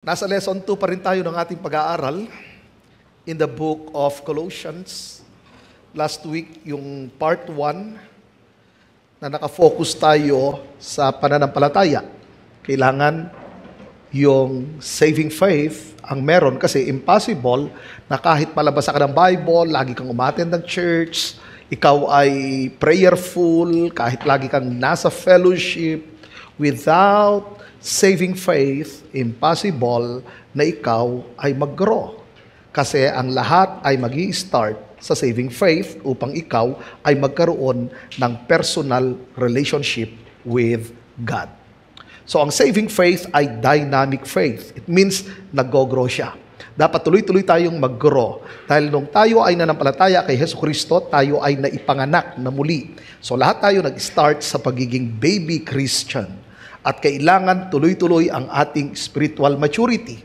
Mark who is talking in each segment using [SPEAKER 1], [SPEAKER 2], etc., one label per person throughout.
[SPEAKER 1] Nasa lesson 2 pa rin tayo ng ating pag-aaral in the book of Colossians. Last week, yung part 1 na nakafocus tayo sa pananampalataya. Kailangan yung saving faith ang meron kasi impossible na kahit palabas ka ng Bible, lagi kang umattend ng church, ikaw ay prayerful, kahit lagi kang nasa fellowship, without saving faith, impossible na ikaw ay mag-grow. Kasi ang lahat ay magi-start sa saving faith upang ikaw ay magkaroon ng personal relationship with God. So ang saving faith ay dynamic faith. It means nag-grow siya. Dapat tuloy-tuloy tayong mag-grow. Dahil nung tayo ay nanampalataya kay Jesucristo, tayo ay naipanganak na muli. So lahat tayo nag-start sa pagiging baby Christian. At kailangan tuloy-tuloy ang ating spiritual maturity.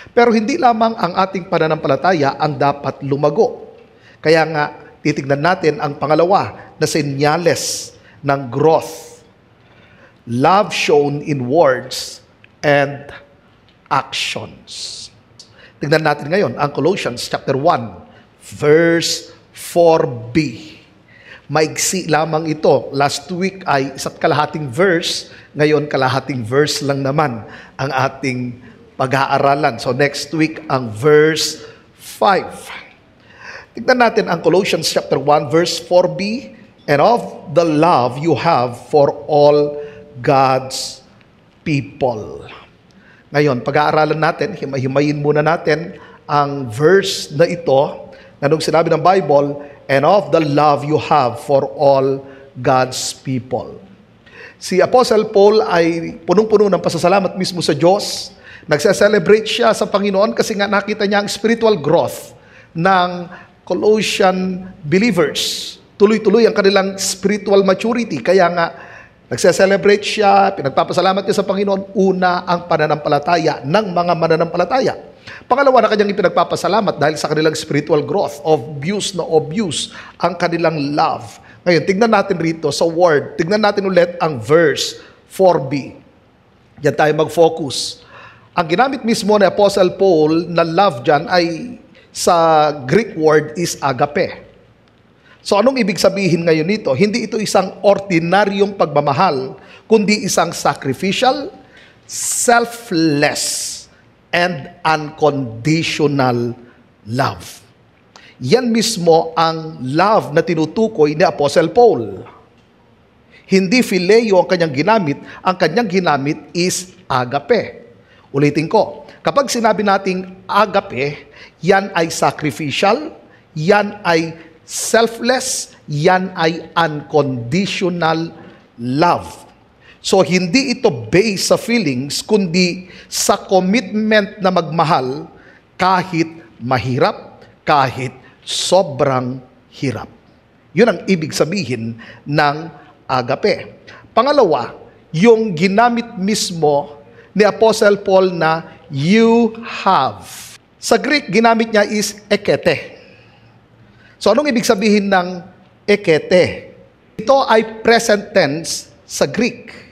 [SPEAKER 1] Pero hindi lamang ang ating pananampalataya ang dapat lumago. Kaya nga, titignan natin ang pangalawa na senyales ng growth. Love shown in words and actions. Tignan natin ngayon ang Colossians chapter 1, verse 4b. Maigsi lamang ito. Last week ay 1.5 verse. Ngayon, kalahating verse lang naman ang ating pag-aaralan. So next week, ang verse 5. Tignan natin ang Colossians chapter 1, verse 4b. And of the love you have for all God's people. Ngayon, pag-aaralan natin, himayin muna natin ang verse na ito, na nung sinabi ng Bible, and of the love you have for all God's people. Si Apostle Paul ay punong-puno ng pasasalamat mismo sa Diyos. Nagse-celebrate siya sa Panginoon kasi nga nakita niya ang spiritual growth ng Colossian believers. Tuloy-tuloy ang kanilang spiritual maturity. Kaya nga, nagse-celebrate siya, pinagpapasalamat niya sa Panginoon. Una, ang pananampalataya ng mga mananampalataya. Pangalawa na kanyang ipinagpapasalamat dahil sa kanilang spiritual growth, obvious na obvious ang kanilang love. Ngayon, tignan natin rito sa word. Tignan natin ulit ang verse 4b. Diyan tayo mag-focus. Ang ginamit mismo ni Apostle Paul na love dyan ay sa Greek word is agape. So anong ibig sabihin ngayon nito? Hindi ito isang ordinaryong pagmamahal, kundi isang sacrificial, selfless, and unconditional love. Yan mismo ang love na tinutukoy ni Apostle Paul. Hindi phileo ang kanyang ginamit is agape. Ulitin ko, kapag sinabi nating agape, yan ay sacrificial, yan ay selfless, yan ay unconditional love. So, hindi ito based sa feelings, kundi sa commitment na magmahal kahit mahirap, kahit sobrang hirap. Yun ang ibig sabihin ng agape. Pangalawa, yung ginamit mismo ni Apostle Paul na you have. Sa Greek, ginamit niya is ekete. So, anong ibig sabihin ng ekete? Ito ay present tense sa Greek.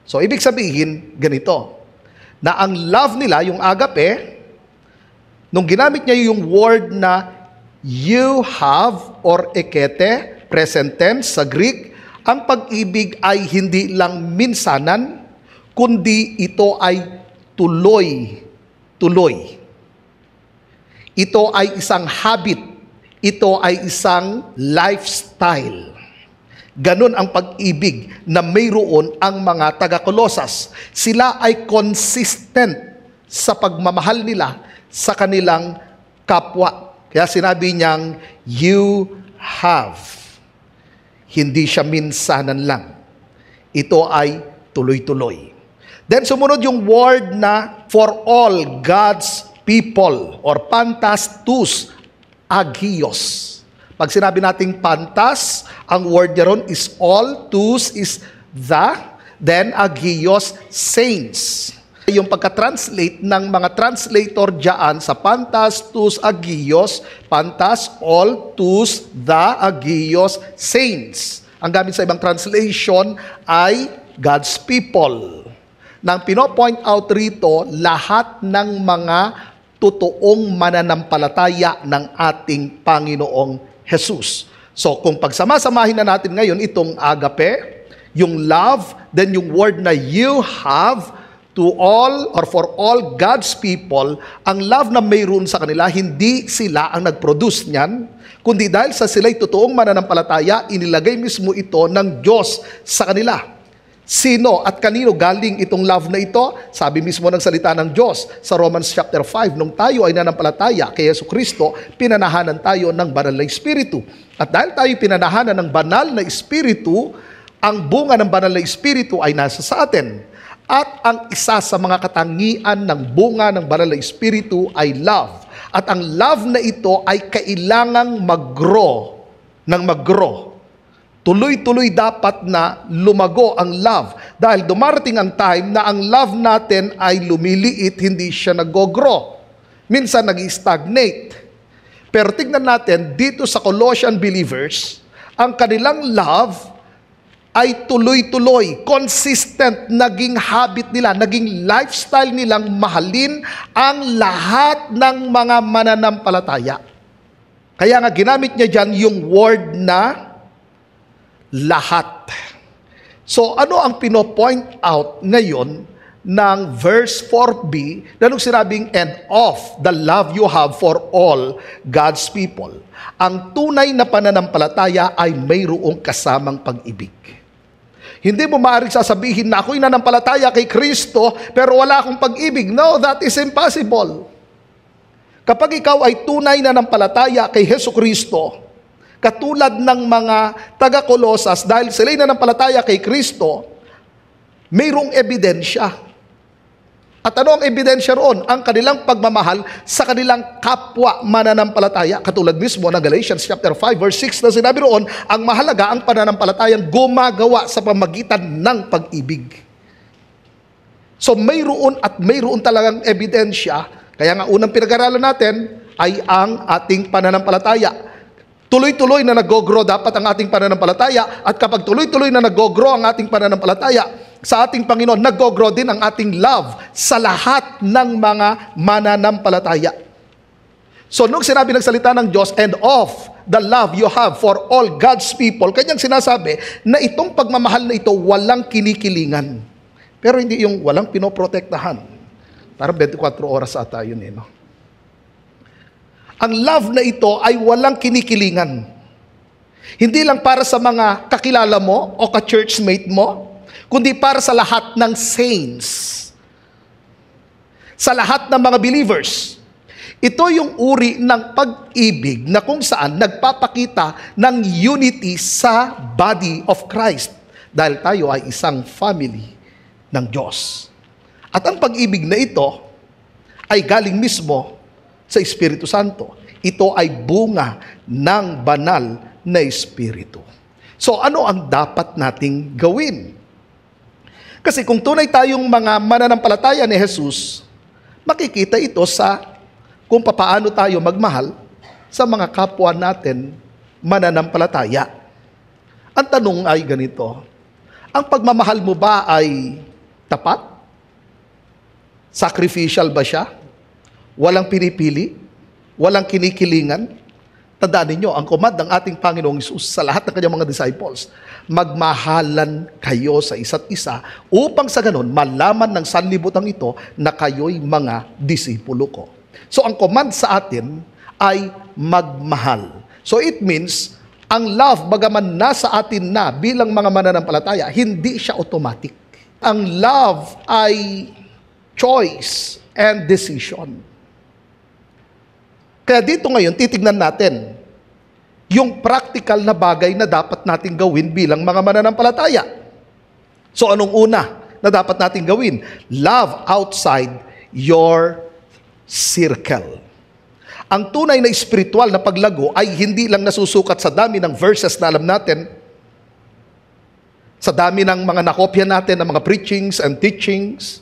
[SPEAKER 1] So, ibig sabihin, ganito, na ang love nila, yung agape, nung ginamit niya yung word na you have or ekete, present tense sa Greek, ang pag-ibig ay hindi lang minsanan, kundi ito ay tuloy-tuloy. Ito ay isang habit, ito ay isang lifestyle. Ganon ang pag-ibig na mayroon ang mga taga-Colosas. Sila ay consistent sa pagmamahal nila sa kanilang kapwa. Kaya sinabi niyang, you have. Hindi siya minsanan lang. Ito ay tuloy-tuloy. Then sumunod yung word na for all God's people or pantastus agios. Pag sinabi nating pantas, ang word niya ron is all, tus is the, then agios, saints. Yung pagka-translate ng mga translator dyan sa pantas, tus, agios, pantas, all, tus, the, agios, saints. Ang gamit sa ibang translation ay God's people. na ang pino-point out rito, lahat ng mga totoong mananampalataya ng ating Panginoong Jesus. So kung pagsama-samahin na natin ngayon itong agape, yung love, then yung word na you have to all or for all God's people, ang love na mayroon sa kanila, hindi sila ang nag-produce niyan, kundi dahil sa sila'y totoong mananampalataya, inilagay mismo ito ng Diyos sa kanila. Sino at kanino galing itong love na ito? Sabi mismo ng salita ng Diyos sa Romans chapter 5, nung tayo ay nanampalataya kay Jesucristo, pinanahanan tayo ng banal na Espiritu. At dahil tayo pinanahanan ng banal na Espiritu, ang bunga ng banal na Espiritu ay nasa sa atin. At ang isa sa mga katangian ng bunga ng banal na Espiritu ay love. At ang love na ito ay kailangang mag-grow ng mag-grow. Tuloy-tuloy dapat na lumago ang love. Dahil dumarating ang time na ang love natin ay lumiliit, hindi siya nag-grow. Minsan nag-stagnate. Pero tignan natin, dito sa Colossian believers, ang kanilang love ay tuloy-tuloy, consistent, naging habit nila, naging lifestyle nilang mahalin ang lahat ng mga mananampalataya. Kaya nga ginamit niya dyan yung word na lahat. So ano ang pino-point out ngayon ng verse 4b na nung sinabing and of the love you have for all God's people. Ang tunay na pananampalataya ay mayroong kasamang pag-ibig. Hindi mo maaaring sasabihin na ako'y nanampalataya kay Kristo pero wala akong pag-ibig. No, that is impossible. Kapag ikaw ay tunay na nanampalataya kay Jesucristo, katulad ng mga taga-Kolosas, dahil sila'y nanampalataya kay Kristo, mayroong ebidensya. At ano ang ebidensya roon? Ang kanilang pagmamahal sa kanilang kapwa mananampalataya. Katulad mismo ng Galatians chapter 5 verse 6 na sinabi roon, ang mahalaga ang pananampalatayang gumagawa sa pamagitan ng pag-ibig. So mayroon at mayroon talagang ebidensya. Kaya nga unang pinag-aralan natin ay ang ating pananampalataya. Tuloy-tuloy na nag-grow dapat ang ating pananampalataya, at kapag tuloy-tuloy na nag-grow ang ating pananampalataya sa ating Panginoon, nag-grow din ang ating love sa lahat ng mga mananampalataya. So nung sinabi ng salita ng Diyos, and of the love you have for all God's people, kanyang sinasabi na itong pagmamahal na ito walang kinikilingan. Pero hindi yung walang pinoprotektahan. Parang 24 oras ata yun eh, no? Ang love na ito ay walang kinikilingan. Hindi lang para sa mga kakilala mo o ka-churchmate mo, kundi para sa lahat ng saints. Sa lahat ng mga believers. Ito yung uri ng pag-ibig na kung saan nagpapakita ng unity sa body of Christ. Dahil tayo ay isang family ng Diyos. At ang pag-ibig na ito ay galing mismo sa Espiritu Santo. Ito ay bunga ng banal na Espiritu. So ano ang dapat nating gawin? Kasi kung tunay tayong mga mananampalataya ni Jesus, makikita ito sa kung paano tayo magmahal sa mga kapwa natin mananampalataya. Ang tanong ay ganito, ang pagmamahal mo ba ay tapat? Sacrificial ba siya? Walang pinipili, walang kinikilingan. Tandaan ninyo, ang command ng ating Panginoong Hesus sa lahat ng kanyang mga disciples, magmahalan kayo sa isa't isa upang sa ganon malaman ng sanlibutan ito na kayo'y mga disipulo ko. So ang command sa atin ay magmahal. So it means, ang love, bagaman nasa atin na bilang mga mananampalataya, hindi siya automatic. Ang love ay choice and decision. Kaya dito ngayon, titignan natin yung practical na bagay na dapat nating gawin bilang mga mananampalataya. So anong una na dapat nating gawin? Love outside your circle. Ang tunay na espiritual na paglago ay hindi lang nasusukat sa dami ng verses na alam natin, sa dami ng mga nakopya natin, ng mga preachings and teachings,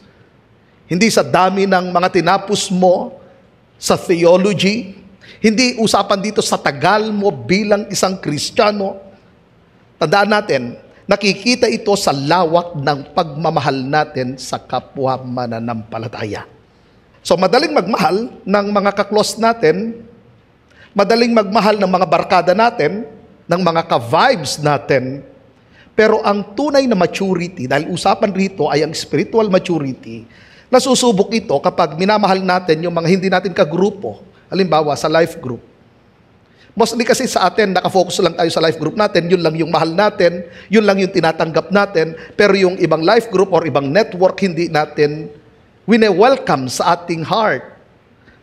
[SPEAKER 1] hindi sa dami ng mga tinapos mo sa theology, hindi usapan dito sa tagal mo bilang isang Kristiyano. Tandaan natin nakikita ito sa lawak ng pagmamahal natin sa kapwa mananampalataya. So madaling magmahal ng mga kaklos natin, madaling magmahal ng mga barkada natin, ng mga ka-vibes natin, pero ang tunay na maturity, dahil usapan rito ay ang spiritual maturity, nasusubok ito kapag minamahal natin yung mga hindi natin kagrupo, halimbawa sa life group. Mostly kasi sa atin, nakafocus lang tayo sa life group natin, yun lang yung mahal natin, yun lang yung tinatanggap natin, pero yung ibang life group or ibang network, hindi natin wine-welcome sa ating heart.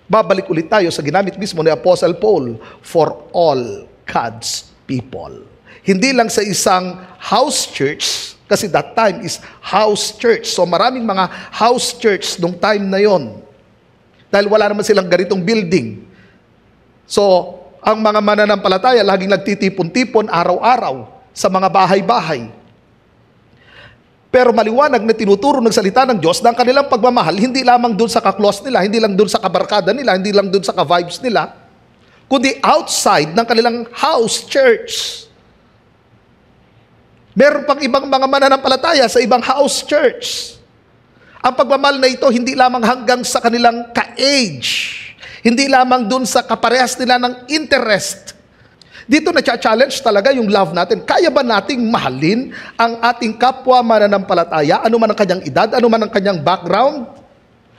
[SPEAKER 1] Babalik ulit tayo sa ginamit mismo ni Apostle Paul, for all God's people. Hindi lang sa isang house church, kasi that time is house church. So maraming mga house church nung time na yon. Dahil wala naman silang ganitong building. So, ang mga mananampalataya laging nagtitipon-tipon araw-araw sa mga bahay-bahay. Pero maliwanag na tinuturo ng salita ng Diyos na ang kanilang pagmamahal, hindi lamang doon sa kaklos nila, hindi lang doon sa kabarkada nila, hindi lang doon sa ka-vibes nila, kundi outside ng kanilang house church. Meron pang ibang mga mananampalataya sa ibang house church. Ang pagmamahal na ito hindi lamang hanggang sa kanilang ka-age, hindi lamang dun sa kaparehas nila ng interest. Dito na-challenge talaga yung love natin. Kaya ba nating mahalin ang ating kapwa mananampalataya, ano man ang kanyang edad, ano man ang kanyang background,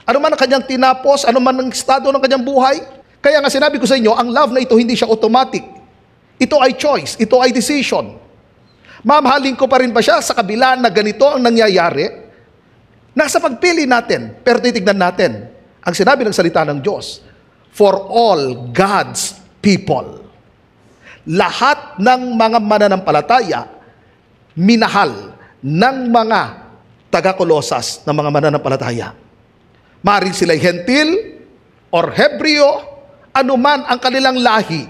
[SPEAKER 1] ano man ang kanyang tinapos, ano man ang estado ng kanyang buhay? Kaya nga sinabi ko sa inyo, ang love na ito hindi siya automatic. Ito ay choice, ito ay decision. Mamahalin ko pa rin ba siya sa kabila na ganito ang nangyayari? Nasa pagpili natin, pero titignan natin ang sinabi ng salita ng Diyos, for all God's people. Lahat ng mga mananampalataya, minahal ng mga taga-Kolosas ng mga mananampalataya. Maaaring sila'y Hentil or Hebreo, anuman ang kanilang lahi,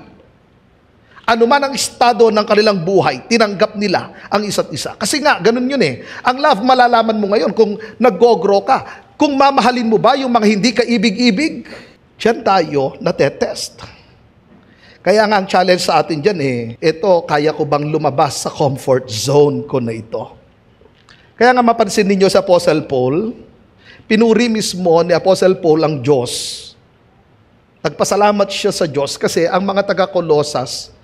[SPEAKER 1] anuman ang estado ng kanilang buhay, tinanggap nila ang isa't isa. Kasi nga, ganun yun eh. Ang love, malalaman mo ngayon kung nag-go-grow ka. Kung mamahalin mo ba yung mga hindi ka ibig-ibig, diyan tayo natetest. Kaya nga ang challenge sa atin dyan ito, kaya ko bang lumabas sa comfort zone ko na ito? Kaya nga mapansin ninyo sa Apostle Paul, pinuri mismo ni Apostle Paul ang Diyos. Nagpasalamat siya sa Diyos kasi ang mga taga-Kolosas,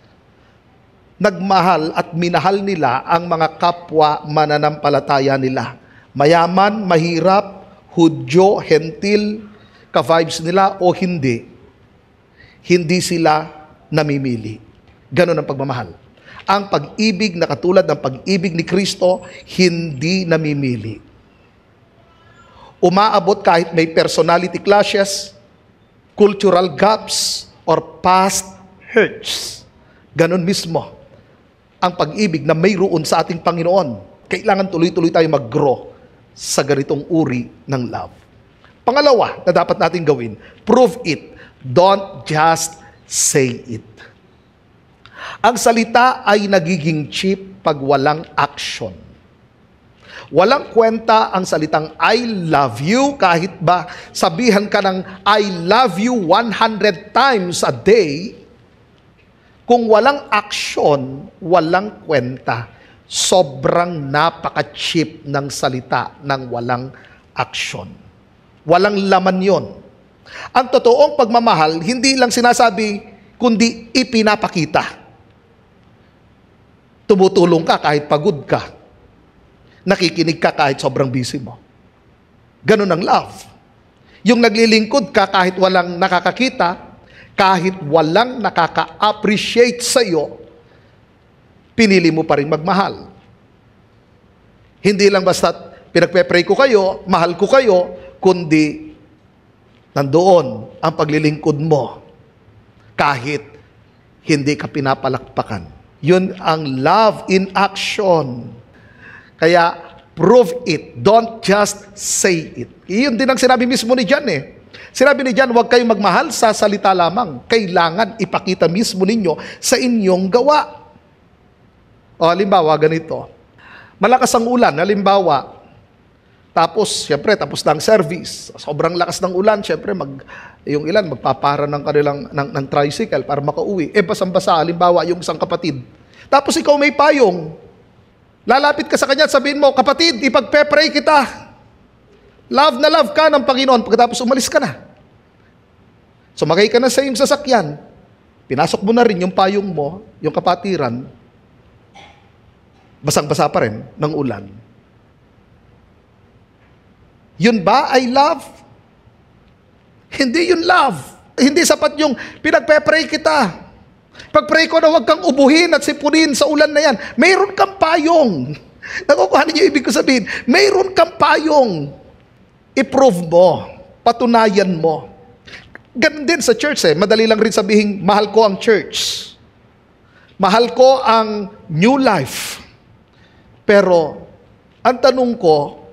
[SPEAKER 1] nagmahal at minahal nila ang mga kapwa mananampalataya nila. Mayaman, mahirap, Hudyo, Hentil, ka-vibes nila o hindi. Hindi sila namimili. Ganon ang pagmamahal. Ang pag-ibig na katulad ng pag-ibig ni Kristo, hindi namimili. Umaabot kahit may personality clashes, cultural gaps, or past hurts. Ganon mismo ang pag-ibig na mayroon sa ating Panginoon. Kailangan tuloy-tuloy tayo mag-grow sa ganitong uri ng love. Pangalawa na dapat natin gawin, prove it. Don't just say it. Ang salita ay nagiging cheap pag walang action. Walang kwenta ang salitang I love you kahit ba sabihan ka ng I love you 100 times a day. Kung walang action, walang kwenta. Sobrang napaka-cheap ng salita ng walang action. Walang laman yon. Ang totoong pagmamahal, hindi lang sinasabi, kundi ipinapakita. Tumutulong ka kahit pagod ka. Nakikinig ka kahit sobrang busy mo. Ganun ang love. Yung naglilingkod ka kahit walang nakakakita, kahit walang nakaka-appreciate sa iyo, pinili mo pa rin magmahal. Hindi lang basta pinagpe-pray ko kayo, mahal ko kayo, kundi nandoon ang paglilingkod mo kahit hindi ka pinapalakpakan. Yun ang love in action. Kaya prove it, don't just say it. Iyon din ang sinabi mismo ni John Sinabi ni John, huwag kayong magmahal sa salita lamang. Kailangan ipakita mismo ninyo sa inyong gawa. O halimbawa, ganito. Malakas ang ulan, halimbawa. Tapos, siyempre, tapos na ang service. Sobrang lakas ng ulan, siyempre, yung ilan, magpapara ng kanilang ng tricycle para makauwi. Basang-basa, halimbawa, yung isang kapatid. Tapos ikaw may payong. Lalapit ka sa kanya at sabihin mo, kapatid, ipagpe-pray kita. Love na love ka ng Panginoon. Pagkatapos umalis ka na. Sumakay ka na sa iyong sasakyan. Pinasok mo na rin yung payong mo, yung kapatiran. Basang-basa pa rin ng ulan. Yun ba ay love? Hindi yun love. Hindi sapat yung pinagpe-pray kita. Pag-pray ko na huwag kang ubuhin at sipunin sa ulan na yan. Mayroon kang payong. Nakukuha niyo ibig ko sabihin? Mayroon kang payong. I-prove mo. Patunayan mo. Ganun din sa church Madali lang rin sabihin, mahal ko ang church. Mahal ko ang new life. Pero, ang tanong ko,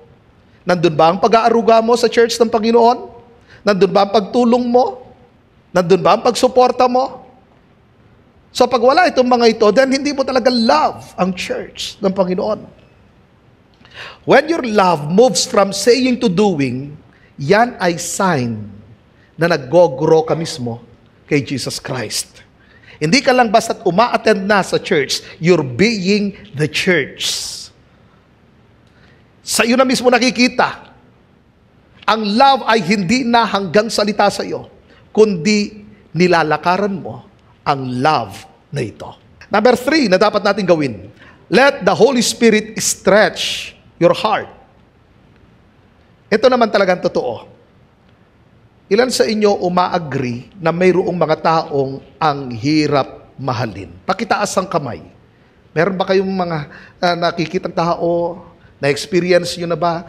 [SPEAKER 1] nandun ba ang pag-aaruga mo sa church ng Panginoon? Nandun ba ang pagtulong mo? Nandun ba ang pagsuporta mo? So pag wala itong mga ito, then hindi mo talaga love ang church ng Panginoon. When your love moves from saying to doing, yan ay sign na nag-go-grow ka mismo kay Jesus Christ. Hindi ka lang basta't uma-attend na sa church, you're being the church. Sa iyo na mismo nakikita, ang love ay hindi na hanggang salita sa iyo, kundi nilalakaran mo ang love na ito. Number 3 na dapat natin gawin, let the Holy Spirit stretch your heart. Ito naman talagang totoo. Ilan sa inyo uma-agree na mayroong mga taong ang hirap mahalin? Pakitaas ang kamay. Meron ba kayong mga nakikitang tao, na-experience nyo na ba?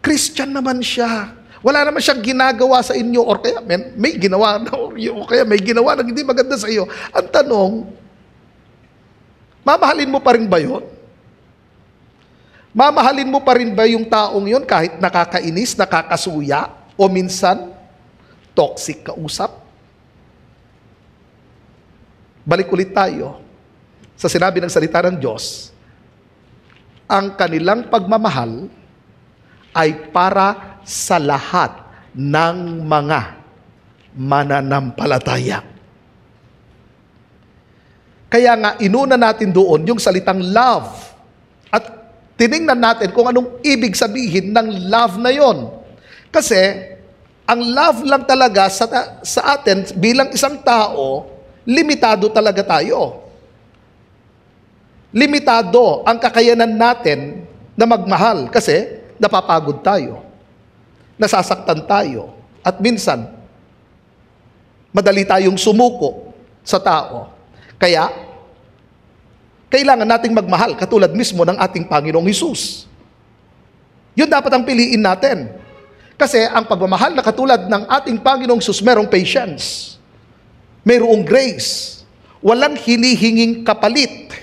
[SPEAKER 1] Christian naman siya. Wala naman siyang ginagawa sa inyo or kaya may ginawa na o kaya may ginawa na hindi maganda sa iyo. Ang tanong, mamahalin mo pa rin ba yun? Mamahalin mo pa rin ba yung taong yun kahit nakakainis, nakakasuya o minsan toxic kausap? Balik ulit tayo sa sinabi ng salita ng Diyos. Ang kanilang pagmamahal ay para sa lahat ng mga mananampalataya. Kaya nga, inuna natin doon yung salitang love. At tiningnan natin kung anong ibig sabihin ng love na yon. Kasi, ang love lang talaga sa atin bilang isang tao, limitado talaga tayo. Limitado ang kakayanan natin na magmahal kasi napapagod tayo. Nasasaktan tayo. At minsan, madali tayong sumuko sa tao. Kaya, kailangan nating magmahal katulad mismo ng ating Panginoong Hesus. Yun dapat ang piliin natin. Kasi ang pagmamahal na katulad ng ating Panginoong Hesus, merong patience. Mayroong grace. Walang hinihinging kapalit.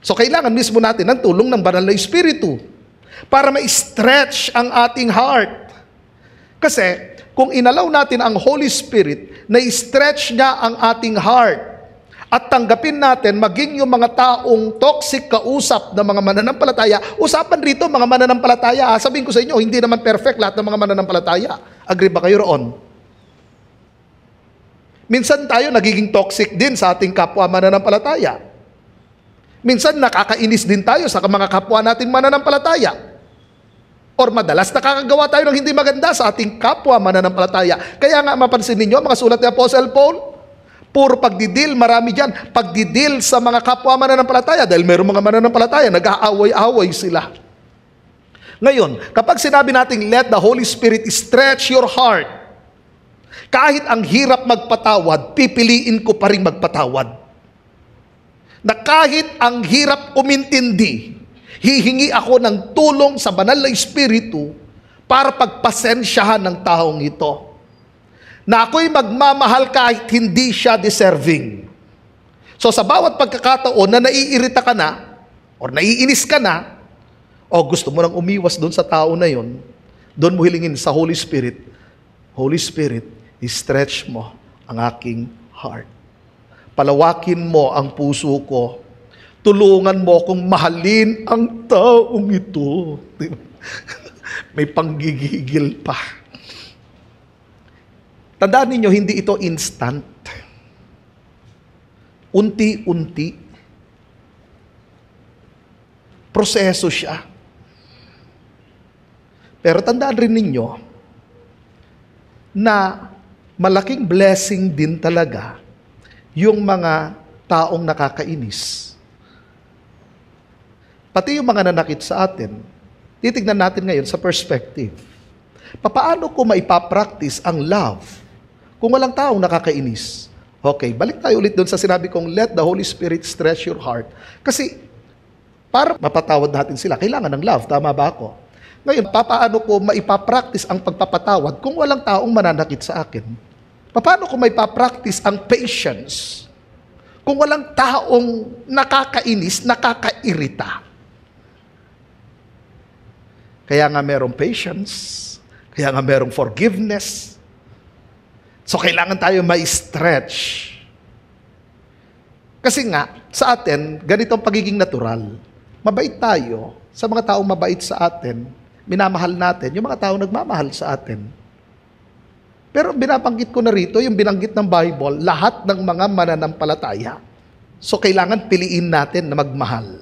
[SPEAKER 1] So kailangan mismo natin ng tulong ng Banal na Espiritu para ma-stretch ang ating heart. Kasi kung inalaw natin ang Holy Spirit na i-stretch niya ang ating heart at tanggapin natin maging yung mga taong toxic kausap ng mga mananampalataya, usapan rito mga mananampalataya. Sabihin ko sa inyo, hindi naman perfect lahat ng mga mananampalataya. Agree ba kayo roon? Minsan tayo nagiging toxic din sa ating kapwa mananampalataya. Minsan nakakainis din tayo sa mga kapwa nating mananampalataya. Or madalas nakakagawa tayo ng hindi maganda sa ating kapwa mananampalataya. Kaya nga mapansin ninyo, mga sulat ni Apostle Paul, puro pagdidil, marami dyan, pagdidil sa mga kapwa mananampalataya. Dahil mayroong mga mananampalataya, nag-aaway-away sila. Ngayon, kapag sinabi natin, let the Holy Spirit stretch your heart, kahit ang hirap magpatawad, pipiliin ko pa rin magpatawad. Na kahit ang hirap umintindi, hihingi ako ng tulong sa Banal na Espiritu para pagpasensyahan ng taong ito. Na ako'y magmamahal kahit hindi siya deserving. So sa bawat pagkakataon na naiirita ka na, or naiinis ka na, o gusto mo nang umiwas doon sa tao na yon, doon mo hilingin sa Holy Spirit, Holy Spirit, i-stretch mo ang aking heart. Palawakin mo ang puso ko. Tulungan mo akong mahalin ang taong ito. May panggigigil pa. Tandaan ninyo, hindi ito instant. Unti-unti. Proseso siya. Pero tandaan rin ninyo na malaking blessing din talaga yung mga taong nakakainis. Pati yung mga nanakit sa atin, titignan natin ngayon sa perspective. Paano ko maipapractice ang love kung walang taong nakakainis? Okay, balik tayo ulit doon sa sinabi kong let the Holy Spirit stretch your heart. Kasi para mapatawad natin sila, kailangan ng love. Tama ba ako? Ngayon, paano ko maipapractice ang pagpapatawad kung walang taong mananakit sa akin? Paano ko maipapractice ang patience kung walang taong nakakainis, nakakairita? Kaya nga merong patience, kaya nga merong forgiveness. So kailangan tayo ma-stretch. Kasi nga, sa atin, ganito ang pagiging natural. Mabait tayo sa mga taong mabait sa atin. Minamahal natin yung mga taong nagmamahal sa atin. Pero binabanggit ko na rito, yung binanggit ng Bible, lahat ng mga mananampalataya. So kailangan piliin natin na magmahal.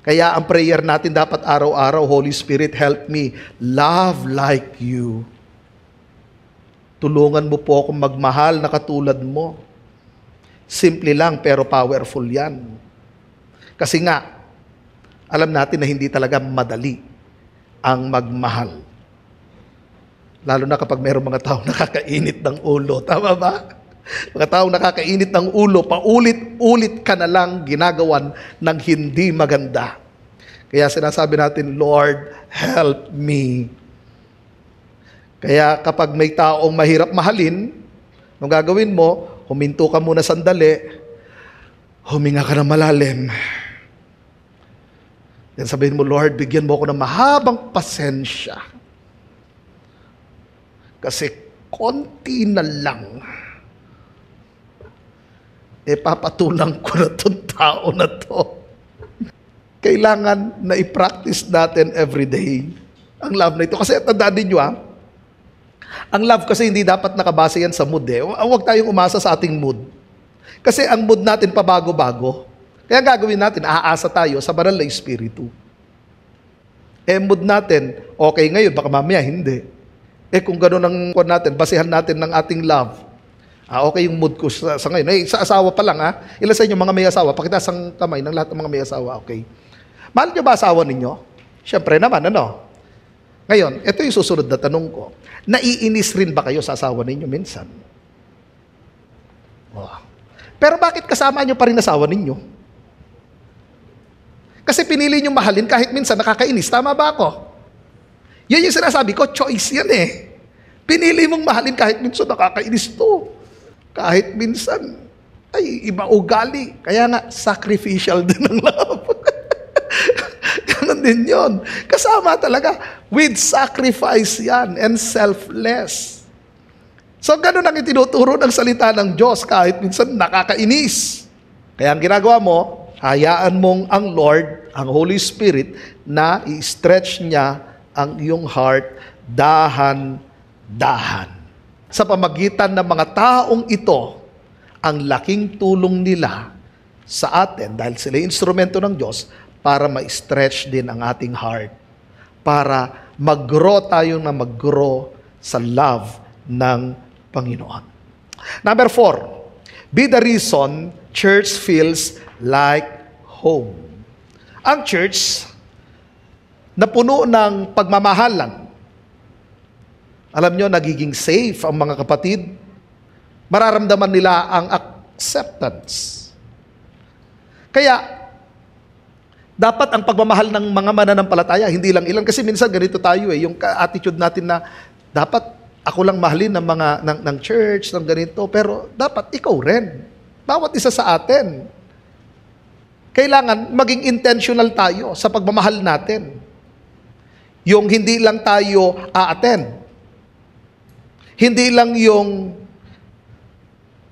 [SPEAKER 1] Kaya ang prayer natin dapat araw-araw, Holy Spirit, help me love like you. Tulungan mo po akong magmahal na katulad mo. Simple lang pero powerful yan. Kasi nga, alam natin na hindi talaga madali ang magmahal. Lalo na kapag mayroong mga taong nakakainit ng ulo. Tama ba? Mga taong nakakainit ng ulo, paulit-ulit ka na lang ginagawan ng hindi maganda. Kaya sinasabi natin, Lord, help me. Kaya kapag may taong mahirap mahalin, anong gagawin mo? Huminto ka muna sandali, huminga ka ng malalim. Then sabihin mo, Lord, bigyan mo ako ng mahabang pasensya. Kasi konti na lang, papatulang ko na itong tao na to. Kailangan na i-practice natin every day ang love na ito. Kasi tandaan din nyo, ang love kasi hindi dapat nakabase yan sa mood. Huwag tayong umasa sa ating mood. Kasi ang mood natin pabago-bago. Kaya gagawin natin, aasa tayo sa banal na Espiritu. Mood natin, okay ngayon, baka mamaya hindi. Kung gano'n ang kuwan natin, basihan natin ng ating love. Okay yung mood ko sa ngayon. Sa asawa pa lang, ilan sa inyo mga may asawa? Pakitaas ang kamay ng lahat ng mga may asawa. Okay. Mahal niyo ba asawa ninyo? Siyempre naman, ano? Ngayon, ito yung susunod na tanong ko. Naiinis rin ba kayo sa asawa ninyo minsan? Pero bakit kasama niyo pa rin asawa ninyo? Kasi pinili niyo mahalin kahit minsan nakakainis. Tama ba ako? Yan yung sinasabi ko, choice yan eh. Pinili mong mahalin kahit minsan nakakainis to. Kahit minsan, ay, iba ugali. Kaya nga, sacrificial din ang love. Ganon din yun. Kasama talaga. With sacrifice yan and selfless. So, ganon ang itinuturo ng salita ng Diyos kahit minsan nakakainis. Kaya ang ginagawa mo, hayaan mong ang Lord, ang Holy Spirit, na i-stretch niya ang iyong heart dahan-dahan. Sa pamagitan ng mga taong ito, ang laking tulong nila sa atin dahil sila instrumento ng Diyos para ma-stretch din ang ating heart. Para mag-grow tayo na mag-grow sa love ng Panginoon. Number 4, be the reason church feels like home. Ang church na puno ng pagmamahalan. Alam nyo, nagiging safe ang mga kapatid. Mararamdaman nila ang acceptance. Kaya, dapat ang pagmamahal ng mga mananampalataya, hindi lang ilan. Kasi minsan ganito tayo yung attitude natin na dapat ako lang mahalin ng mga ng church, ng ganito. Pero dapat ikaw rin. Bawat isa sa atin. Kailangan maging intentional tayo sa pagmamahal natin. Yung hindi lang tayo a-attend. Hindi lang yung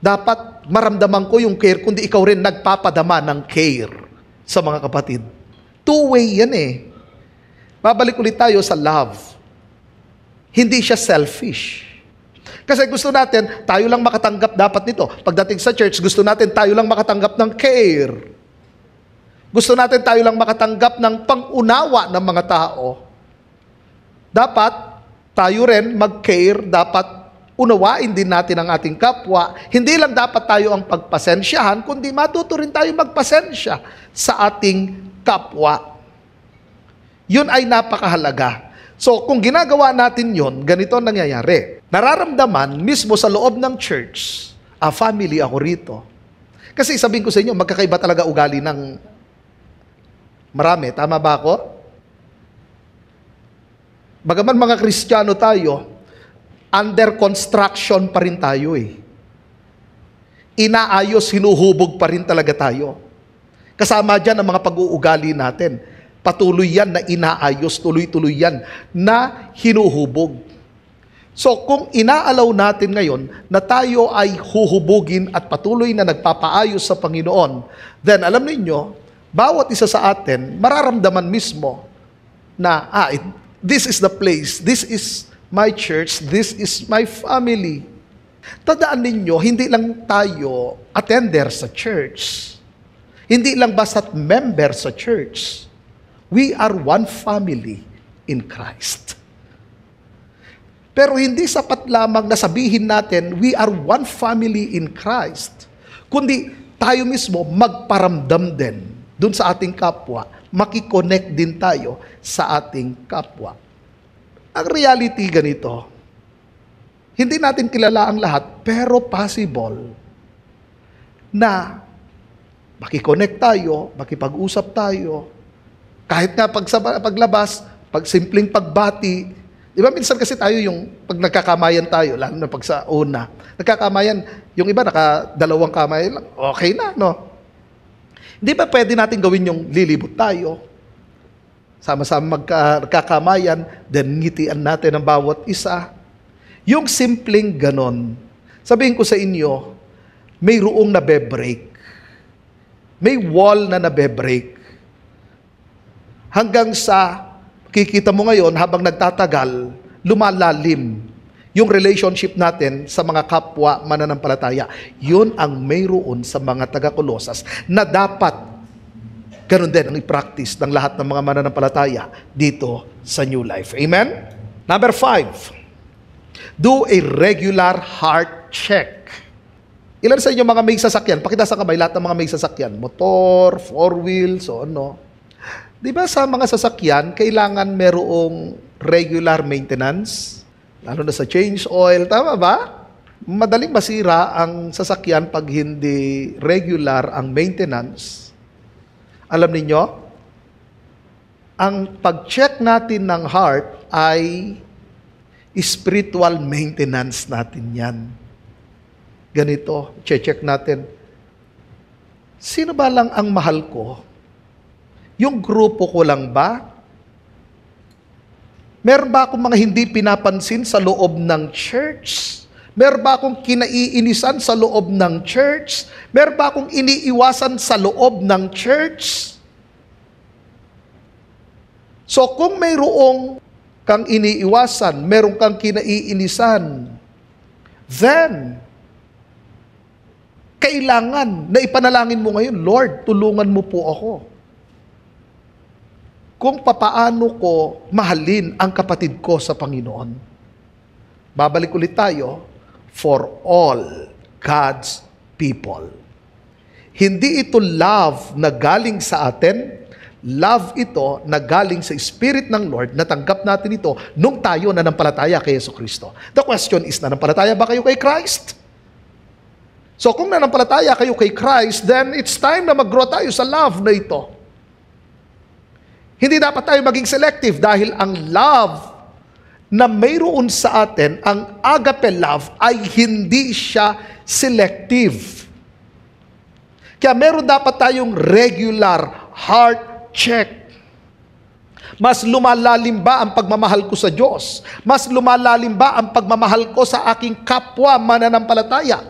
[SPEAKER 1] dapat maramdaman ko yung care, kundi ikaw rin nagpapadama ng care sa mga kapatid. Two-way yan eh. Babalik ulit tayo sa love. Hindi siya selfish. Kasi gusto natin, tayo lang makatanggap dapat nito. Pagdating sa church, gusto natin tayo lang makatanggap ng care. Gusto natin tayo lang makatanggap ng pang-unawa ng mga tao. Dapat tayo rin mag-care, dapat unawain din natin ang ating kapwa. Hindi lang dapat tayo ang pagpasensyahan, kundi matuto rin tayo magpasensya sa ating kapwa. Yun ay napakahalaga. So, kung ginagawa natin yun, ganito ang nangyayari. Nararamdaman mismo sa loob ng church, family ako rito. Kasi sabihin ko sa inyo, magkakaiba talaga ugali ng marami. Tama ba ako? Bagaman mga Kristiyano tayo, under construction pa rin tayo eh. Inaayos, hinuhubog pa rin talaga tayo. Kasama dyan ang mga pag-uugali natin. Patuloy yan na inaayos, tuloy-tuloy yan na hinuhubog. So kung inaalaw natin ngayon na tayo ay huhubugin at patuloy na nagpapaayos sa Panginoon, then alam ninyo, bawat isa sa atin, mararamdaman mismo na, this is the place, this is my church, this is my family. Tandaan ninyo, hindi lang tayo attender sa church. Hindi lang basta't member sa church. We are one family in Christ. Pero hindi sapat lamang na sabihin natin, we are one family in Christ. Kundi tayo mismo magparamdam din dun sa ating kapwa, makikonnect din tayo sa ating kapwa. Ang reality ganito, hindi natin kilala ang lahat, pero possible na makikonnect tayo, makipag-usap tayo, kahit nga paglabas, pag simpleng pagbati. Di ba minsan kasi tayo yung pag nagkakamayan tayo, lalo na pag sa una, nagkakamayan, yung iba nakadalawang kamay lang, okay na, no? Hindi ba pwede natin gawin yung lilibot tayo? Sama-sama magkakamayan, then ngitian natin ang bawat isa. Yung simpleng ganon, sabihin ko sa inyo, may ruong nabe-break. May wall na nabe-break. Hanggang sa, kikita mo ngayon, habang nagtatagal, lumalalim yung relationship natin sa mga kapwa mananampalataya. Yun ang mayroon sa mga taga-Kolosas na dapat ganun din ang i-practice ng lahat ng mga mananampalataya dito sa New Life. Amen? Number 5, do a regular heart check. Ilan sa inyo mga may sasakyan? Pakita sa kamay lahat ng mga may sasakyan. Motor, 4-wheel, so ano. Di ba sa mga sasakyan, kailangan merong regular maintenance? Lalo na sa change oil, tama ba? Madaling masira ang sasakyan pag hindi regular ang maintenance. Alam ninyo, ang pag-check natin ng heart ay spiritual maintenance natin yan. Ganito, check natin. Sino ba lang ang mahal ko? Yung grupo ko lang ba? Meron ba akong mga hindi pinapansin sa loob ng church? Meron ba akong kinaiinisan sa loob ng church? Meron ba akong iniiwasan sa loob ng church? So kung mayroong kang iniiwasan, meron kang kinaiinisan, then kailangan na ipanalangin mo ngayon, Lord, tulungan mo po ako. Kung papaano ko mahalin ang kapatid ko sa Panginoon. Babalik ulit tayo, for all God's people. Hindi ito love na galing sa atin, love ito na galing sa Spirit ng Lord, natanggap natin ito nung tayo nanampalataya kay Jesucristo. The question is, nanampalataya ba kayo kay Christ? So kung nanampalataya kayo kay Christ, then it's time na mag-grow tayo sa love na ito. Hindi dapat tayo maging selective dahil ang love na mayroon sa atin, ang agape love, ay hindi siya selective. Kaya meron dapat tayong regular heart check. Mas lumalalim ba ang pagmamahal ko sa Diyos? Mas lumalalim ba ang pagmamahal ko sa aking kapwa mananampalataya?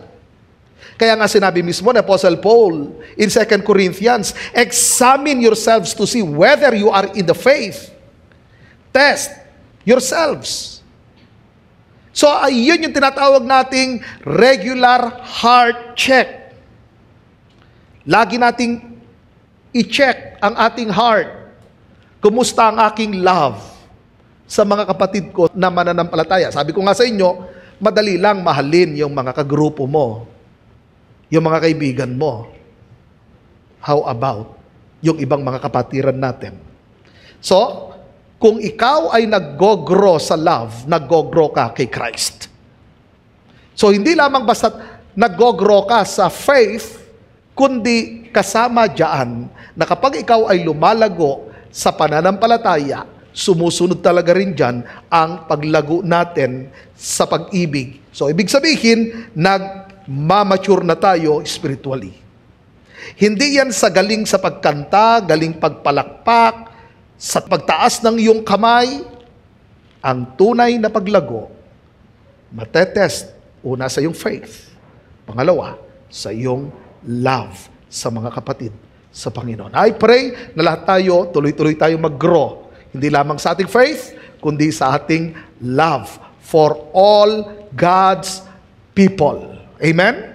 [SPEAKER 1] Kaya nga sinabi mismo ni Apostle Paul in 2 Corinthians, examine yourselves to see whether you are in the faith. Test yourselves. So, yun yung tinatawag nating regular heart check. Lagi nating i-check ang ating heart. Kumusta ang aking love sa mga kapatid ko na mananampalataya? Sabi ko nga sa inyo, madali lang mahalin yung mga kagrupo mo, yung mga kaibigan mo. How about yung ibang mga kapatiran natin? So, kung ikaw ay nag-go-grow sa love, nag-go-grow ka kay Christ. So, hindi lamang basta nag-go-grow ka sa faith, kundi kasama dyan na kapag ikaw ay lumalago sa pananampalataya, sumusunod talaga rin dyan ang paglago natin sa pag-ibig. So, ibig sabihin, nag-mamature na tayo spiritually. Hindi yan sa galing sa pagkanta, galing pagpalakpak, sa pagtaas ng iyong kamay. Ang tunay na paglago, matetest, una sa iyong faith. Pangalawa, sa iyong love sa mga kapatid sa Panginoon. I pray na lahat tayo, tuloy-tuloy tayo mag-grow. Hindi lamang sa ating faith, kundi sa ating love for all God's people. Amen?